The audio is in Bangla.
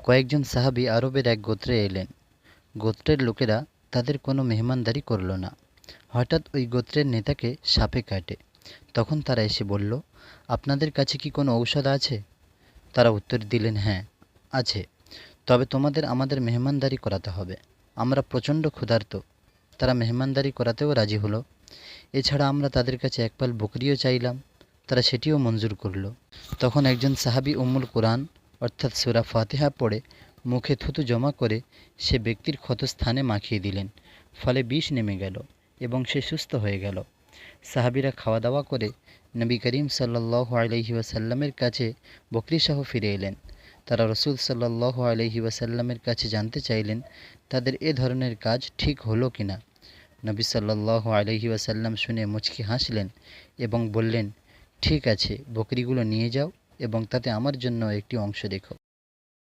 কয়েকজন সাহাবী আরবের এক গোত্রে এলেন। গোত্রের লোকেরা তাদের কোনো মেহমানদারি করল না। হঠাৎ ওই গোত্রের নেতাকে সাপে কাটে। তখন তারা এসে বলল, আপনাদের কাছে কি কোনো ঔষধ আছে? তারা উত্তর দিলেন, হ্যাঁ আছে, তবে তোমাদের আমাদের মেহমানদারি করাতে হবে। আমরা প্রচণ্ড ক্ষুধার্ত। তারা মেহমানদারি করাতেও রাজি হলো। এছাড়া আমরা তাদের কাছে এক পাল বকরিও চাইলাম, তারা সেটিও মঞ্জুর করল। তখন একজন সাহাবী উম্মুল কুরআন অর্থাৎ সূরা ফাতিহা পড়ে মুখে থুতু জমা করে সে ব্যক্তির ক্ষতস্থানে মাখিয়ে দিলেন। ফলে বিষ নেমে গেল এবং সে সুস্থ হয়ে গেল। সাহাবীরা খাওয়া দাওয়া করে নবী করিম সাল্লাল্লাহু আলাইহি ওয়াসাল্লামের কাছে বকরিসহ ফিরে এলেন। তারা রসুল সাল্লাল্লাহু আলাইহি ওয়াসাল্লামের কাছে জানতে চাইলেন তাদের এ ধরনের কাজ ঠিক হলো কিনা। নবী সাল্লাল্লাহু আলাইহি ওয়াসাল্লাম শুনে মুচকি হাসলেন এবং বললেন, ঠিক আছে, বকরিগুলো নিয়ে যাও এবং তাতে আমার জন্য একটি অংশ রেখো।